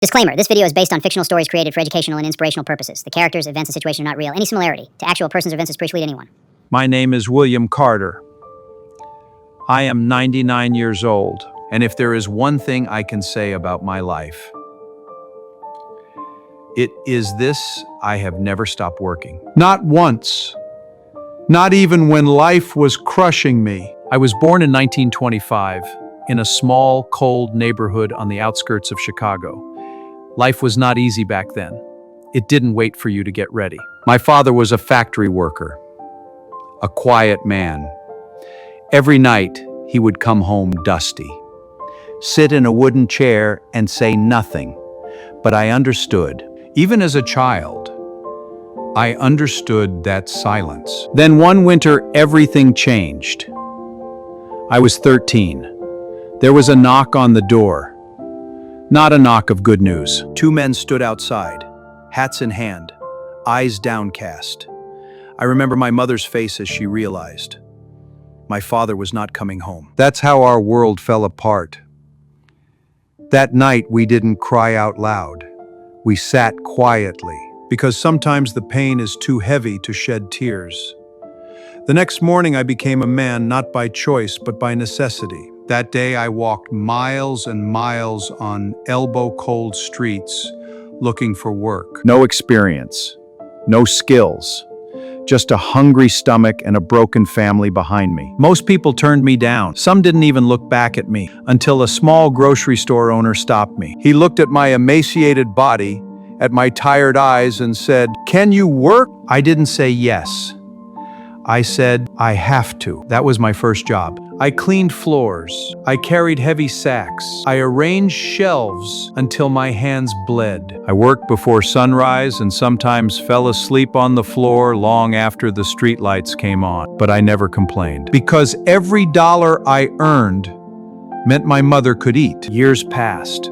Disclaimer, this video is based on fictional stories created for educational and inspirational purposes. The characters, events, and situations are not real. Any similarity to actual persons or events is proof to lead anyone. My name is William Carter. I am 99 years old, and if there is one thing I can say about my life, it is this: I have never stopped working. Not once. Not even when life was crushing me. I was born in 1925 in a small, cold neighborhood on the outskirts of Chicago. Life was not easy back then. It didn't wait for you to get ready. My father was a factory worker, a quiet man. Every night, he would come home dusty, sit in a wooden chair and say nothing. But I understood. Even as a child, I understood that silence. Then one winter, everything changed. I was 13. There was a knock on the door. Not a knock of good news. Two men stood outside, hats in hand, eyes downcast. I remember my mother's face as she realized my father was not coming home. That's how our world fell apart. That night, we didn't cry out loud. We sat quietly, because sometimes the pain is too heavy to shed tears. The next morning, I became a man not by choice, but by necessity. That day, I walked miles and miles on elbow-cold streets looking for work. No experience, no skills, just a hungry stomach and a broken family behind me. Most people turned me down. Some didn't even look back at me until a small grocery store owner stopped me. He looked at my emaciated body, at my tired eyes, and said, "Can you work?" I didn't say yes. I said, "I have to." That was my first job. I cleaned floors. I carried heavy sacks. I arranged shelves until my hands bled. I worked before sunrise and sometimes fell asleep on the floor long after the streetlights came on. But I never complained, because every dollar I earned meant my mother could eat. Years passed,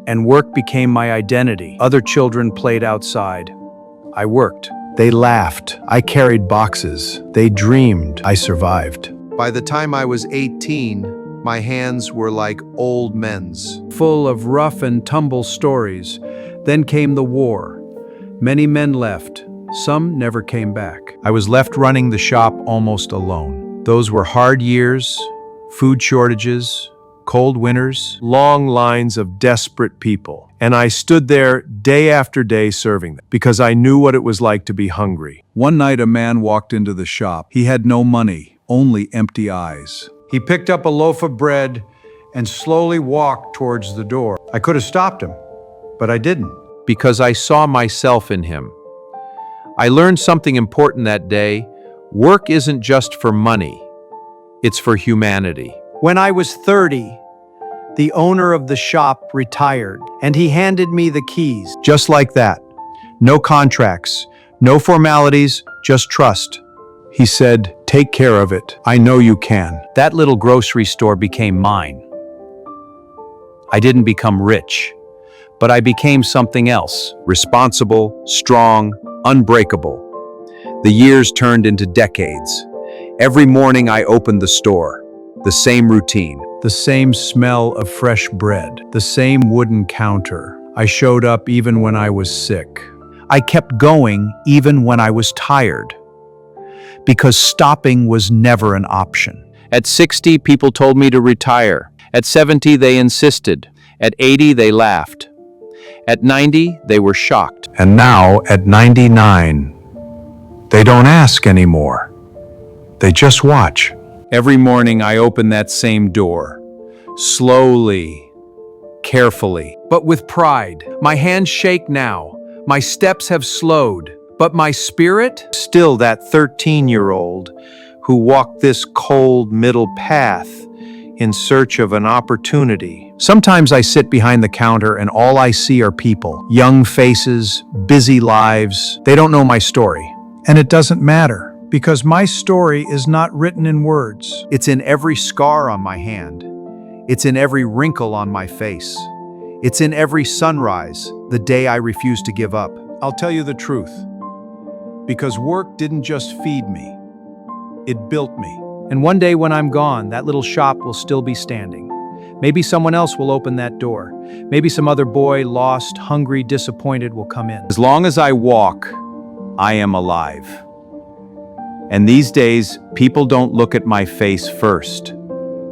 and work became my identity. Other children played outside. I worked. They laughed. I carried boxes. They dreamed. I survived. By the time I was 18, my hands were like old men's, full of rough and tumble stories. Then came the war. Many men left. Some never came back. I was left running the shop almost alone. Those were hard years, food shortages, cold winters, long lines of desperate people. And I stood there day after day serving them, because I knew what it was like to be hungry. One night a man walked into the shop. He had no money, only empty eyes. He picked up a loaf of bread and slowly walked towards the door. I could have stopped him, but I didn't, because I saw myself in him. I learned something important that day. Work isn't just for money, it's for humanity. When I was 30, the owner of the shop retired, and he handed me the keys. Just like that. No contracts, no formalities, just trust. He said, "Take care of it. I know you can." That little grocery store became mine. I didn't become rich, but I became something else. Responsible, strong, unbreakable. The years turned into decades. Every morning I opened the store. The same routine, the same smell of fresh bread, the same wooden counter. I showed up even when I was sick. I kept going even when I was tired, because stopping was never an option. At 60, people told me to retire. At 70, they insisted. At 80, they laughed. At 90, they were shocked. And now, at 99, they don't ask anymore. They just watch. Every morning I open that same door, slowly, carefully, but with pride. My hands shake now, my steps have slowed, but my spirit, still that 13-year-old who walked this cold middle path in search of an opportunity. Sometimes I sit behind the counter and all I see are people, young faces, busy lives. They don't know my story, and it doesn't matter. Because my story is not written in words. It's in every scar on my hand. It's in every wrinkle on my face. It's in every sunrise, the day I refused to give up. I'll tell you the truth. Because work didn't just feed me, it built me. And one day when I'm gone, that little shop will still be standing. Maybe someone else will open that door. Maybe some other boy, lost, hungry, disappointed, will come in. As long as I walk, I am alive. And these days, people don't look at my face first.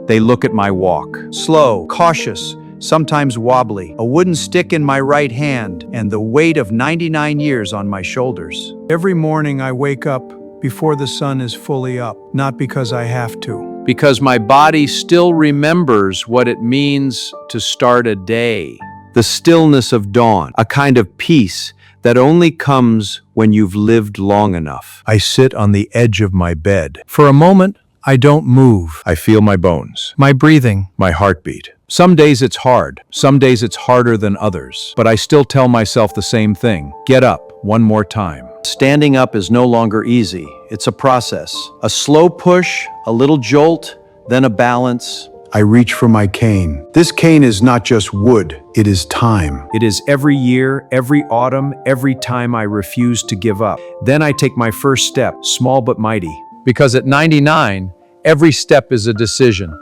They look at my walk. Slow, cautious, sometimes wobbly, a wooden stick in my right hand, and the weight of 99 years on my shoulders. Every morning I wake up before the sun is fully up, not because I have to. Because my body still remembers what it means to start a day. The stillness of dawn, a kind of peace that only comes when you've lived long enough. I sit on the edge of my bed. For a moment, I don't move. I feel my bones, my breathing, my heartbeat. Some days it's hard. Some days it's harder than others. But I still tell myself the same thing. Get up one more time. Standing up is no longer easy. It's a process. A slow push, a little jolt, then a balance. I reach for my cane. This cane is not just wood, it is time. It is every year, every autumn, every time I refuse to give up. Then I take my first step, small but mighty. Because at 99, every step is a decision.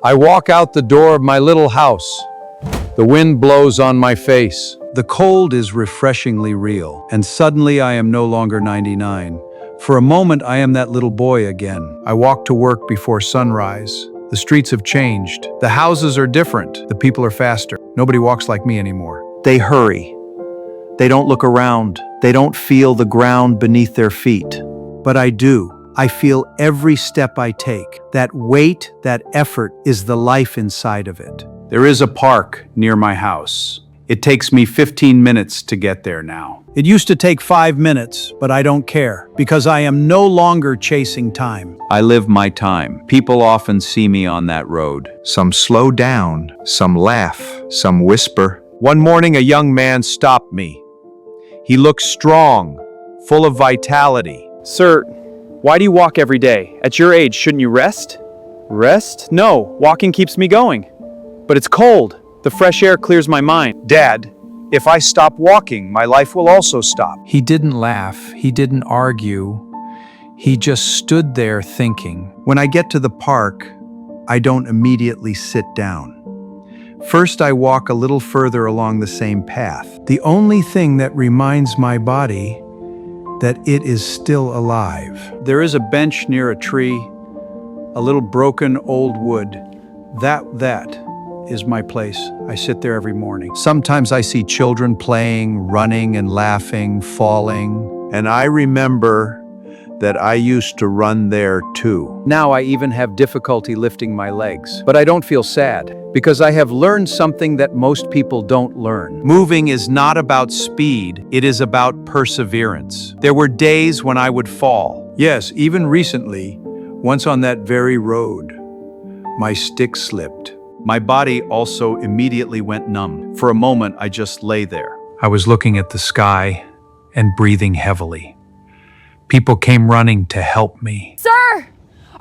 I walk out the door of my little house. The wind blows on my face. The cold is refreshingly real, and suddenly I am no longer 99. For a moment, I am that little boy again. I walk to work before sunrise. The streets have changed. The houses are different. The people are faster. Nobody walks like me anymore. They hurry. They don't look around. They don't feel the ground beneath their feet. But I do. I feel every step I take. That weight, that effort is the life inside of it. There is a park near my house. It takes me 15 minutes to get there now. It used to take 5 minutes, but I don't care, because I am no longer chasing time. I live my time. People often see me on that road. Some slow down, some laugh, some whisper. One morning, a young man stopped me. He looked strong, full of vitality. Sir, why do you walk every day? At your age, shouldn't you rest? Rest? No, walking keeps me going. But it's cold. The fresh air clears my mind. Dad, if I stop walking, my life will also stop. He didn't laugh. He didn't argue. He just stood there thinking. When I get to the park, I don't immediately sit down. First, I walk a little further along the same path. The only thing that reminds my body that it is still alive. There is a bench near a tree, a little broken old wood. That is my place. I sit there every morning. Sometimes I see children playing, running and laughing, falling, and I remember that I used to run there too. Now I even have difficulty lifting my legs, but I don't feel sad because I have learned something that most people don't learn. Moving is not about speed, it is about perseverance. There were days when I would fall. Yes, even recently, once on that very road, my stick slipped. My body also immediately went numb. For a moment, I just lay there. I was looking at the sky and breathing heavily. People came running to help me. Sir,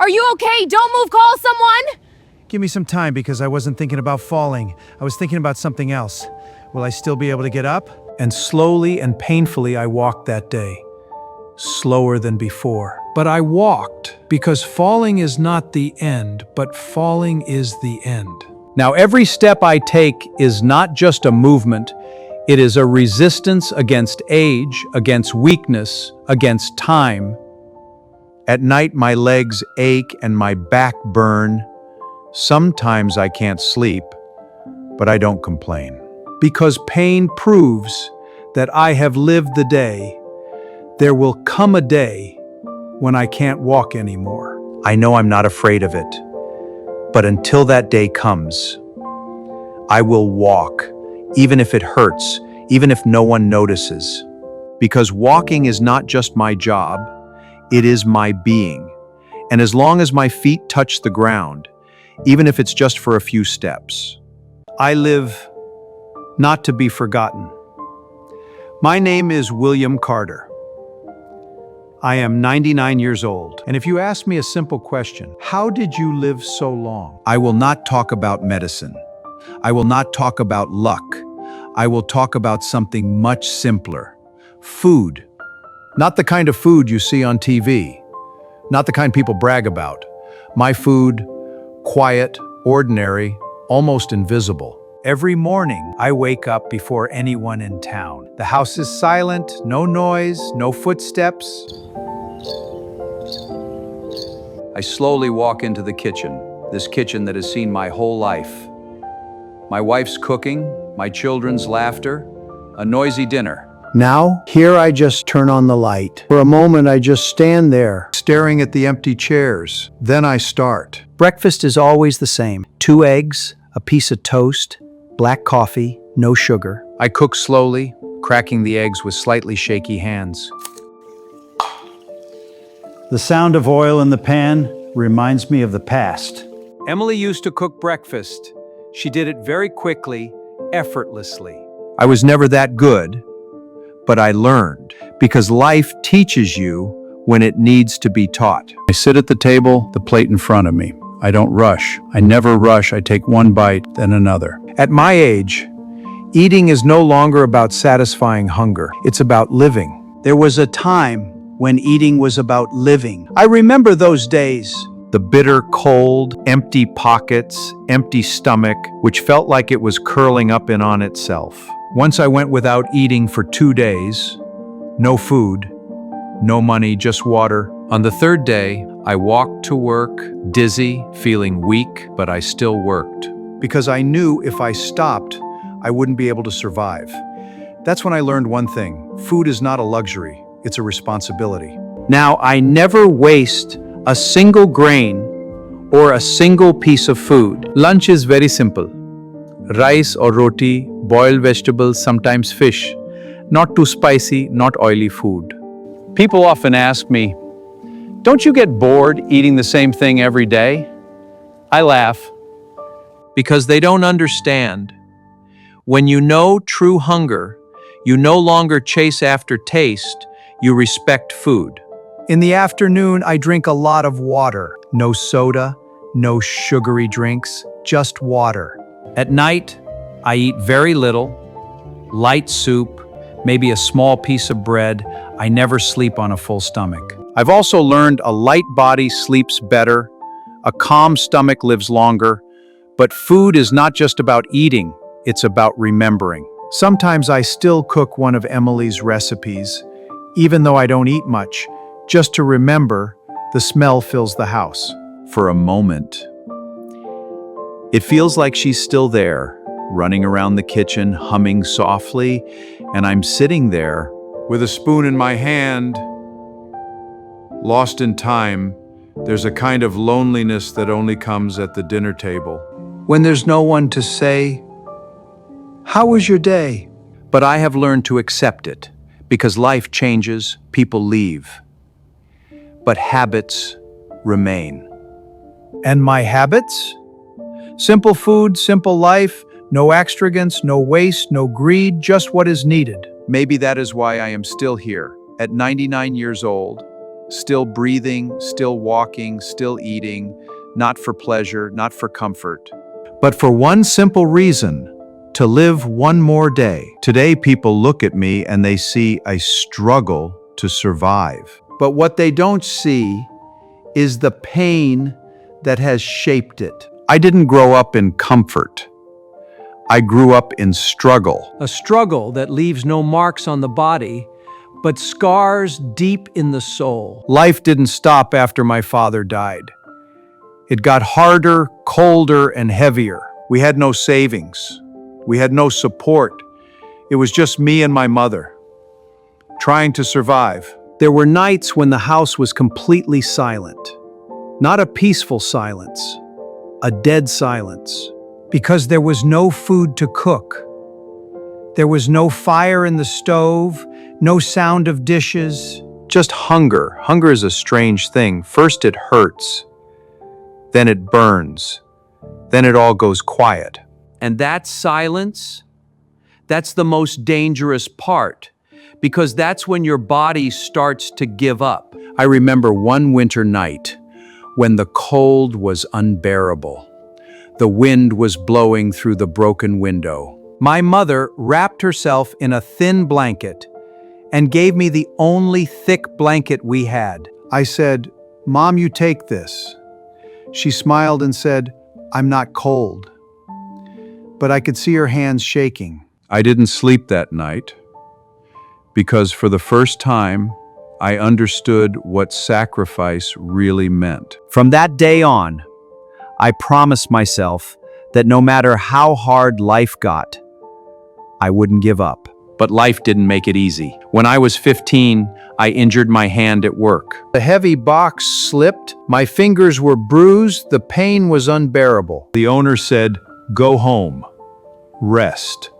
are you okay? Don't move, call someone! Give me some time because I wasn't thinking about falling. I was thinking about something else. Will I still be able to get up? And slowly and painfully I walked that day. Slower than before. But I walked because falling is not the end, but falling is the end. Now every step I take is not just a movement, it is a resistance against age, against weakness, against time. At night my legs ache and my back burn. Sometimes I can't sleep, but I don't complain. Because pain proves that I have lived the day. There will come a day when I can't walk anymore. I know I'm not afraid of it, but until that day comes, I will walk, even if it hurts, even if no one notices. Because walking is not just my job, it is my being. And as long as my feet touch the ground, even if it's just for a few steps, I live not to be forgotten. My name is William Carter. I am 99 years old, and if you ask me a simple question, how did you live so long? I will not talk about medicine. I will not talk about luck. I will talk about something much simpler. Food. Not the kind of food you see on TV. Not the kind people brag about. My food, quiet, ordinary, almost invisible. Every morning, I wake up before anyone in town. The house is silent, no noise, no footsteps. I slowly walk into the kitchen, this kitchen that has seen my whole life. My wife's cooking, my children's laughter, a noisy dinner. Now, here I just turn on the light. For a moment, I just stand there. Staring at the empty chairs. Then I start. Breakfast is always the same. 2 eggs, a piece of toast, black coffee, no sugar. I cook slowly, cracking the eggs with slightly shaky hands. The sound of oil in the pan reminds me of the past. Emily used to cook breakfast. She did it very quickly, effortlessly. I was never that good, but I learned, because life teaches you when it needs to be taught. I sit at the table, the plate in front of me. I don't rush. I never rush. I take one bite, then another. At my age, eating is no longer about satisfying hunger. It's about living. There was a time when eating was about living. I remember those days. The bitter cold, empty pockets, empty stomach, which felt like it was curling up in on itself. Once I went without eating for 2 days. No food, no money, just water. On the 3rd day, I walked to work, dizzy, feeling weak, but I still worked. Because I knew if I stopped, I wouldn't be able to survive. That's when I learned one thing. Food is not a luxury, it's a responsibility. Now, I never waste a single grain or a single piece of food. Lunch is very simple. Rice or roti, boiled vegetables, sometimes fish. Not too spicy, not oily food. People often ask me, don't you get bored eating the same thing every day? I laugh. Because they don't understand. When you know true hunger, you no longer chase after taste, you respect food. In the afternoon, I drink a lot of water. No soda, no sugary drinks, just water. At night, I eat very little, light soup, maybe a small piece of bread. I never sleep on a full stomach. I've also learned a light body sleeps better, a calm stomach lives longer, but food is not just about eating, it's about remembering. Sometimes I still cook one of Emily's recipes, even though I don't eat much, just to remember the smell fills the house. For a moment, it feels like she's still there, running around the kitchen, humming softly, and I'm sitting there with a spoon in my hand, lost in time. There's a kind of loneliness that only comes at the dinner table. When there's no one to say, "How was your day?" But I have learned to accept it, because life changes, people leave. But habits remain. And my habits? Simple food, simple life, no extravagance, no waste, no greed, just what is needed. Maybe that is why I am still here, at 99 years old, still breathing, still walking, still eating, not for pleasure, not for comfort, but for one simple reason, to live one more day. Today, people look at me and they see I struggle to survive. But what they don't see is the pain that has shaped it. I didn't grow up in comfort. I grew up in struggle. A struggle that leaves no marks on the body, but scars deep in the soul. Life didn't stop after my father died. It got harder, colder, and heavier. We had no savings. We had no support. It was just me and my mother, trying to survive. There were nights when the house was completely silent. Not a peaceful silence, a dead silence. Because there was no food to cook. There was no fire in the stove, no sound of dishes. Just hunger. Hunger is a strange thing. First it hurts, then it burns, then it all goes quiet. And that silence, that's the most dangerous part, because that's when your body starts to give up. I remember one winter night when the cold was unbearable. The wind was blowing through the broken window. My mother wrapped herself in a thin blanket and gave me the only thick blanket we had. I said, "Mom, you take this." She smiled and said, "I'm not cold." but I could see her hands shaking. I didn't sleep that night because for the first time, I understood what sacrifice really meant. From that day on, I promised myself that no matter how hard life got, I wouldn't give up. But life didn't make it easy. When I was 15, I injured my hand at work. The heavy box slipped, my fingers were bruised, the pain was unbearable. The owner said, "Go home, rest."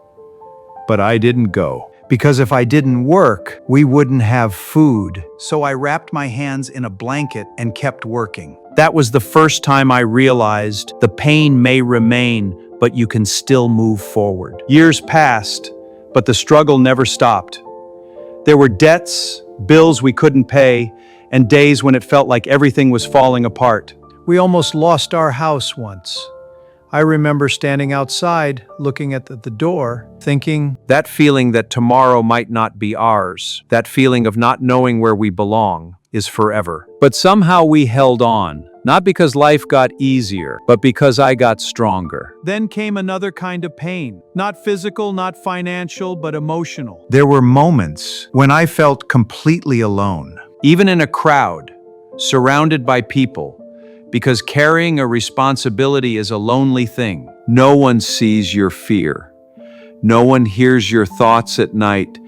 But I didn't go. Because if I didn't work, we wouldn't have food. So I wrapped my hands in a blanket and kept working. That was the first time I realized the pain may remain, but you can still move forward. Years passed, but the struggle never stopped. There were debts, bills we couldn't pay, and days when it felt like everything was falling apart. We almost lost our house once. I remember standing outside, looking at the door, thinking, That feeling that tomorrow might not be ours, that feeling of not knowing where we belong, is forever. But somehow we held on, not because life got easier, but because I got stronger. Then came another kind of pain. Not physical, not financial, but emotional. There were moments when I felt completely alone. Even in a crowd, surrounded by people, because carrying a responsibility is a lonely thing. No one sees your fear. No one hears your thoughts at night.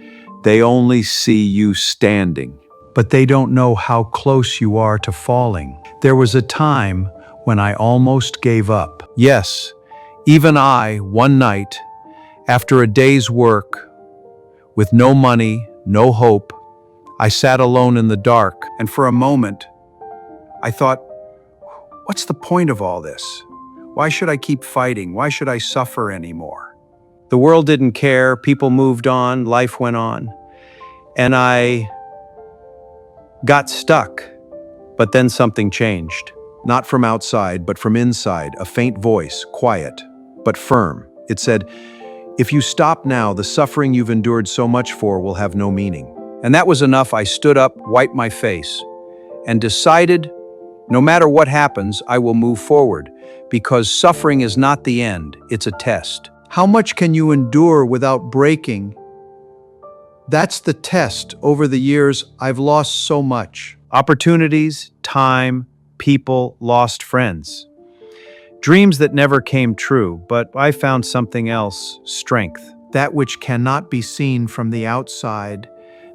They only see you standing. But they don't know how close you are to falling. There was a time when I almost gave up. Yes, even I, one night, after a day's work, with no money, no hope, I sat alone in the dark, And for a moment, I thought, what's the point of all this? Why should I keep fighting? Why should I suffer anymore? The world didn't care, people moved on, life went on, and I got stuck. But then something changed. Not from outside, but from inside, a faint voice, quiet, but firm. It said, if you stop now, the suffering you've endured so much for will have no meaning. And that was enough. I stood up, wiped my face, and decided, no matter what happens, I will move forward, because suffering is not the end, it's a test. How much can you endure without breaking? That's the test. Over the years, I've lost so much. Opportunities, time, people, lost friends. Dreams that never came true, but I found something else, strength. That which cannot be seen from the outside,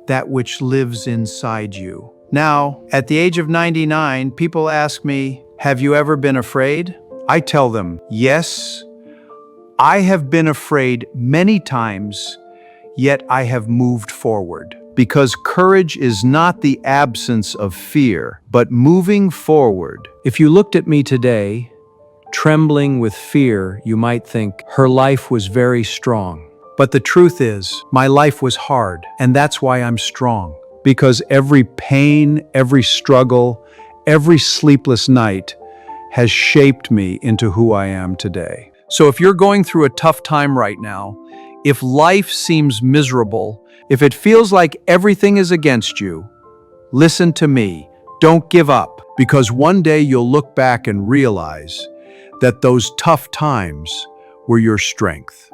that which lives inside you. Now, at the age of 99, people ask me, have you ever been afraid? I tell them, yes, I have been afraid many times, yet I have moved forward. Because courage is not the absence of fear, but moving forward. If you looked at me today, trembling with fear, you might think her life was very strong. But the truth is, my life was hard, and that's why I'm strong. Because every pain, every struggle, every sleepless night has shaped me into who I am today. So if you're going through a tough time right now, if life seems miserable, if it feels like everything is against you, listen to me. Don't give up, because one day you'll look back and realize that those tough times were your strength.